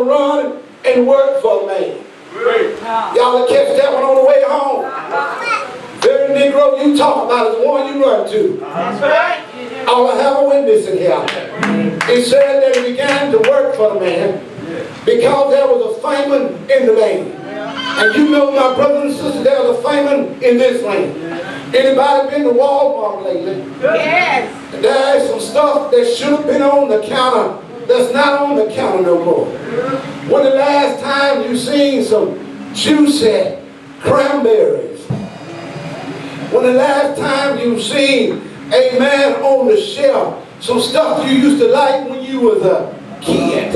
to run and work for the man. Y'all will catch that one on the way home. Very Negro you talk about is the one you run to. That's right. I will have a witness in here. It said that he began to work for the man because there was a famine in the land. And you know, my brothers and sisters, there was a famine in this land. Anybody been to Walmart lately? Yes. There is some stuff that should have been on the counter that's not on the counter no more. When the last time you seen some juicy cranberries? When the last time you seen a man on the shelf some stuff you used to like when you was a kid?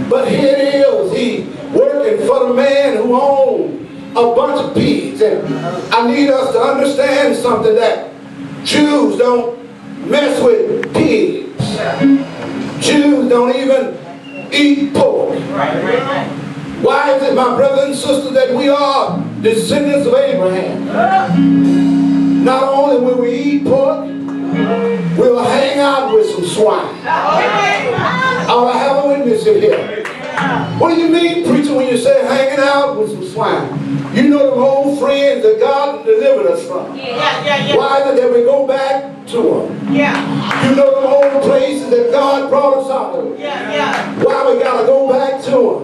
But here it is, he working for the man who owned a bunch of pigs. And I need us to understand something, that Jews don't mess with pigs. Jews don't even eat pork. Why is it, my brothers and sisters, that we are descendants of Abraham? Not only will we eat pork, we'll hang out with some swine. I'll have a witness in here. What do you mean, preacher, when you say hanging out with some swine? You know them old friends that God delivered us from. Why is it that we go back to them? You know them old places that God brought us out of. Why we got to go back to them?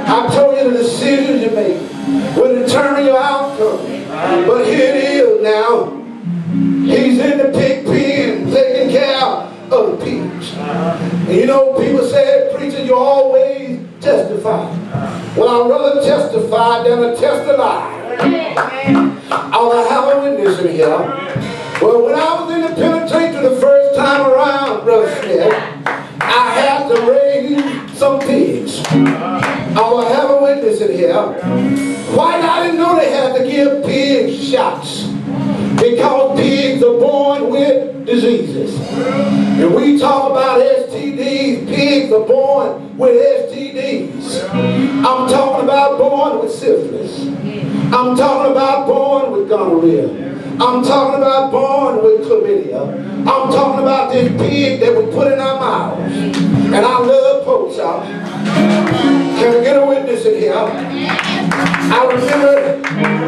I told you the decisions you make will determine your outcome. But here it is now. He's in the pig pen taking care of the pigs. And you know, people say, preacher, you always testify. Well, I'd rather testify than to test a lie. I'll have a witness in here. Well, when I was in the penitentiary the first time around, Brother Smith, I had to raise some pigs. I will have a witness in here. Why? I didn't know they had to give pigs shots. Because pigs are born with diseases. And we talk about STDs, pigs are born with STDs. I'm talking about born with syphilis. I'm talking about born with gonorrhea. I'm talking about born with chlamydia. I'm talking about this pig that we put in our mouths. And I love pork chop. Can I get a witness in here? I remember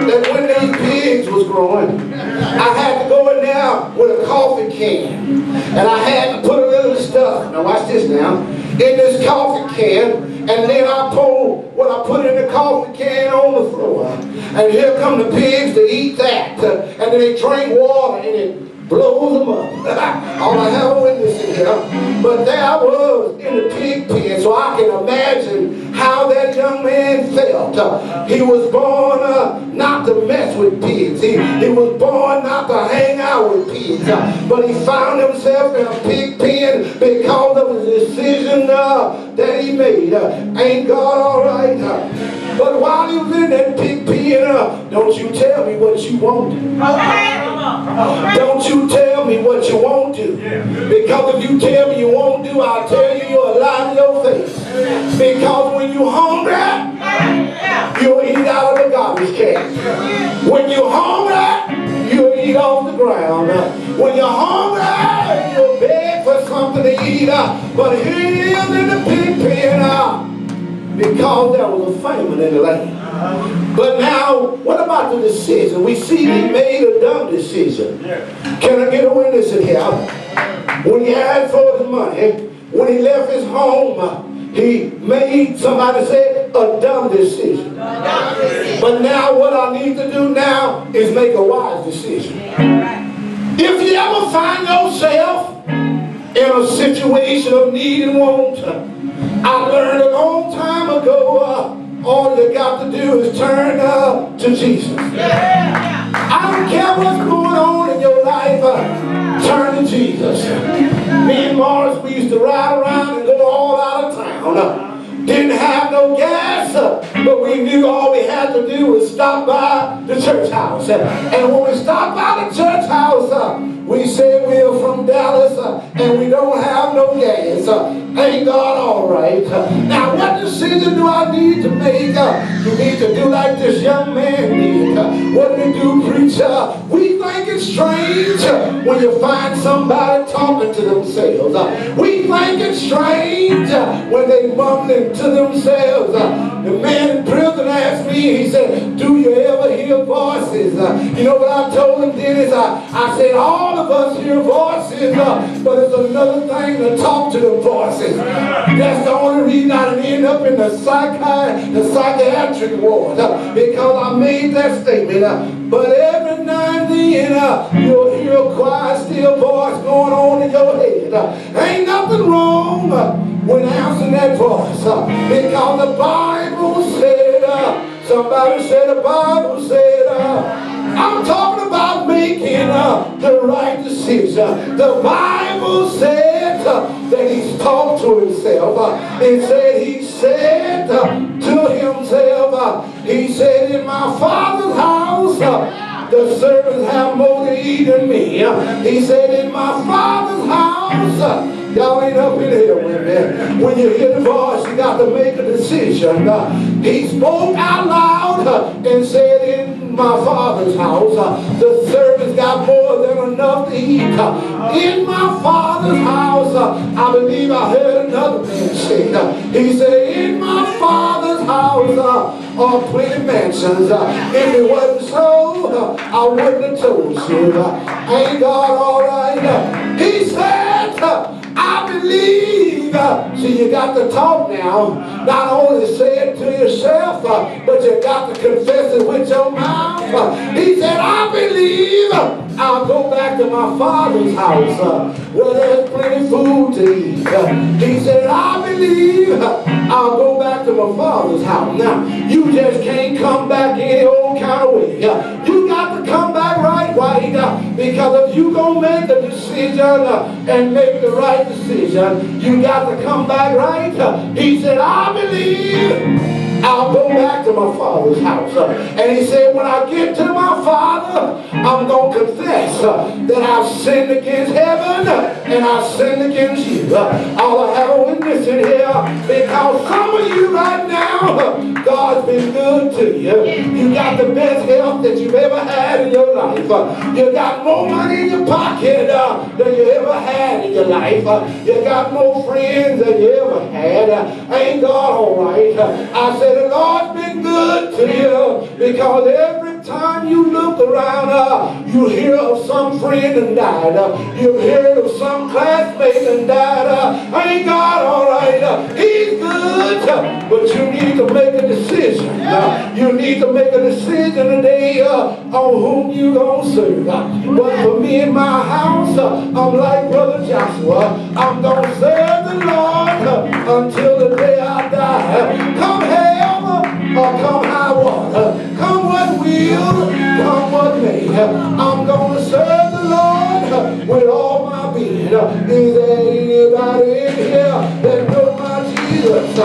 that when these pigs was growing, I had to go in there with a coffee can. And I had to put a little stuff, now watch this now, in this coffee can. And then I pulled what I put in the coffee can on the floor. And here come the pigs to eat that. And then they drink water and it blows them up. All I have a witness in here. But there I was in the pig pen, so I can imagine how that young man felt. He was born not to mess with pigs. He was born not to hang out with pigs. But he found himself in a pig pen because of his decision that he made. Ain't God all right? But while he was in that pig pen, don't you tell me what you won't do. Don't you tell me what you won't do. Because if you tell me you won't do, I'll tell you you're a lie to your face. Because when you're hungry, you'll eat out of the garbage can. When you're hungry, you'll eat off the ground. When you're hungry, you'll beg for something to eat. But here he is in the pig pen because there was a famine in the land. But now, what about the decision? We see he made a dumb decision. Can I get a witness in here? When he asked for his money, when he left his home, he made, somebody say, a dumb decision. But now what I need to do now is make a wise decision. If you ever find yourself in a situation of need and want, I learned a long time ago, all you got to do is turn to Jesus. I don't care what's going on in your life, turn to Jesus. Me and Morris, we used to ride around and go all out of town. Didn't have no gas, but we knew all we had to do was stop by the church house. And when we stopped by the church house, we said we're from Dallas and we don't have no gas. Ain't God all right? Now what decision do I need to make? You need to do like this young man did. What do we do, preacher? We think it's it's strange when you find somebody talking to themselves. We think it's strange when they mumbling to themselves. The man in prison asked me, he said, do you ever hear voices? You know what I told him, Dennis? I said, all of us hear voices, but it's another thing to talk to them voices. That's the only reason I didn't end up in the psychiatric ward, because I made that statement. But every now and then, you'll hear a quiet, still voice going on in your head. Ain't nothing wrong with answering that voice, because the Bible said, somebody said, the Bible said, I'm talking about making the right decision. The Bible said that he's talked to himself. He said to himself, he said, in my Father's house, the servants have more to eat than me. He said, in my Father's house, y'all ain't up in here with me. When you hear the voice, you got to make a decision. He spoke out loud and said, in my Father's house, the servants got more than enough to eat. In my Father's house, I believe I heard another man say, he said, in my Father's house are plenty mansions. If it wasn't so, I wouldn't have told you. Ain't God all right? He said, I believe. See, you got to talk now. Not only say it to yourself, but you got to confess it with your mouth. He said, I believe I'll go back to my Father's house where there's plenty food to eat. He said, I believe I'll go back to my Father's house. Now, you just can't come back any old kind of way. You got to come back right, because if you gonna make a decision and make the right decision, you got to come back right. He said, I believe I'll go back to my Father's house. And he said, when I get to my Father, I'm going to confess that I've sinned against heaven and I've sinned against you. I'll have a witness in here, because some of you right now, God's been good to you. You got the best health that you've ever had in your life. You got more money in your pocket than you ever had in your life. You got more friends than you ever had. Ain't God all right? I said, the Lord's been good to you, because every time you look around, you hear of some friend that died. You hear of some classmate that died. Ain't God all right? He's good, but you need to make a decision. You need to make a decision today on whom you gonna serve. But for me in my house, I'm like Brother Joshua. I'm gonna serve the Lord until the day I die. Come hell or come high water, come what will, come what may, I'm gonna serve the Lord with all my being. Is there anybody in here that knows my Jesus?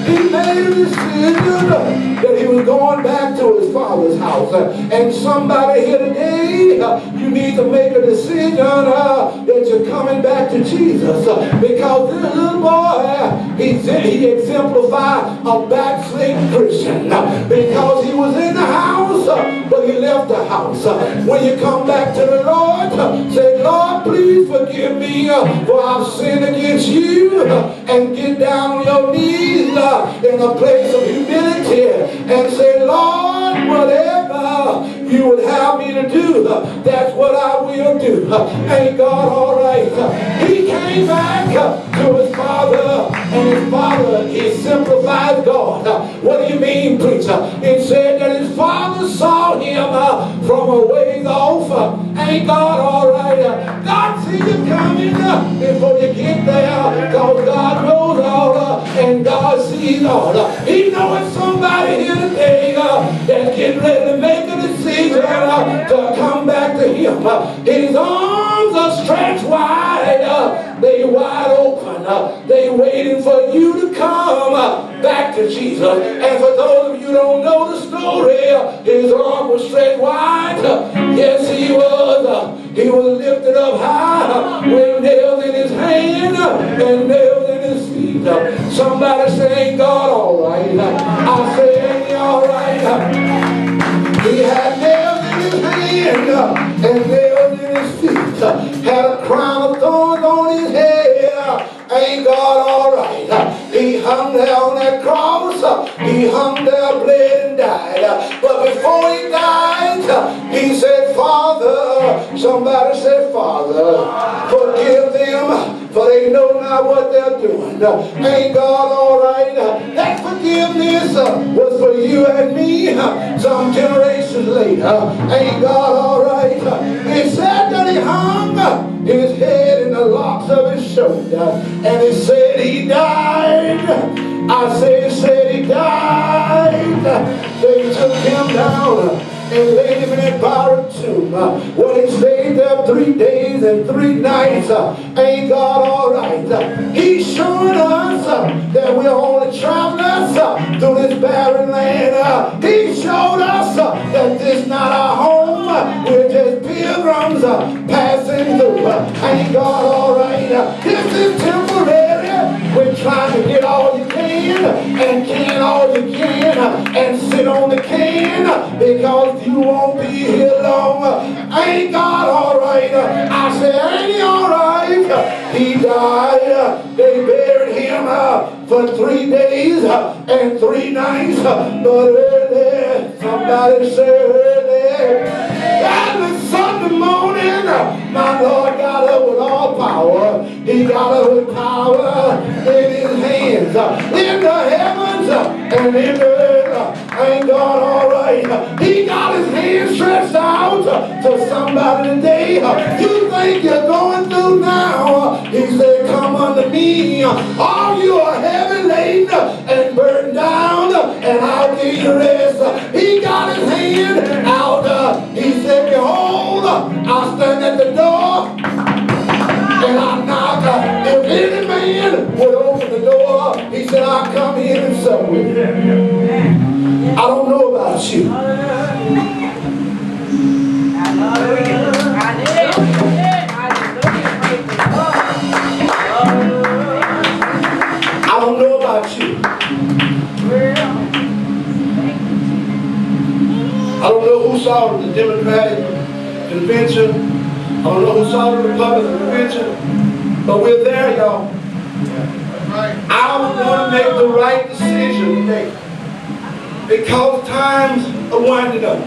He made a decision that he was going back to his Father's house. And somebody here today, you need to make a decision that you're coming back to Jesus. Because this little boy, he exemplified a backslidden Christian. Because he was in the house, but he left the house. When you come back to the Lord, say, Lord, please forgive me, for I've sinned against you. And get down on your knees in a place of humility and say, Lord, whatever you would have me to do, that's what I will do. Ain't God all right? He came back to his father, and his father, he simplified God. What do you mean, preacher? It said that his father saw him from a ways off. Ain't God all right? God see you coming before you get there, because God knows all and God sees all. He knows somebody here today that's getting ready to make a decision to come back to him. His arms are stretched wide. They wide open. They waiting for you to come back to Jesus. And for those of you who don't know the story, his arm was stretched wide. Yes, he was. He was lifted up high with nails in his hand and nails in his feet. Somebody say, ain't God all right? I say, ain't he all right? He had nails in his hand and nails in He hung there, bled, and died. But before he died, he said, Father, somebody said, Father, forgive them, for they know not what they're doing. Ain't God all right? That forgiveness was for you and me some generations later. Ain't God all right? It said that he hung his head in the locks of his shoulder, and it said he died. I said he died. They took him down and laid him in that borrowed tomb. Well, he stayed there 3 days and 3 nights. Ain't God all right? He's showing us that we're only travelers through this barren land. He showed us that this is not our home. We're just pilgrims passing through. Ain't God all right? This is temporary. We're trying to get all you can and can all you can and sit on the can because you won't be here long. Ain't God all right? I said, ain't he all right? He died. They buried him for 3 days and 3 nights. But early, somebody said early, that Sunday morning, my Lord got up with all power. He got up with power in his hands, in the heavens and in the earth. Ain't God all right? He got his hand stretched out to somebody today. You think you're going through now? He said, come unto me, all you are heavy laden and burdened down, and I'll give you rest. He got his hand out. He said, behold, I stand at the door and I knock. If any man would open the door, he said, I'll come in and sup with you. I don't know about you. I don't know about you. I don't know who saw the Democratic convention. I don't know who saw the Republican convention. But we're there, y'all. I want to make the right decision today because times are winding up.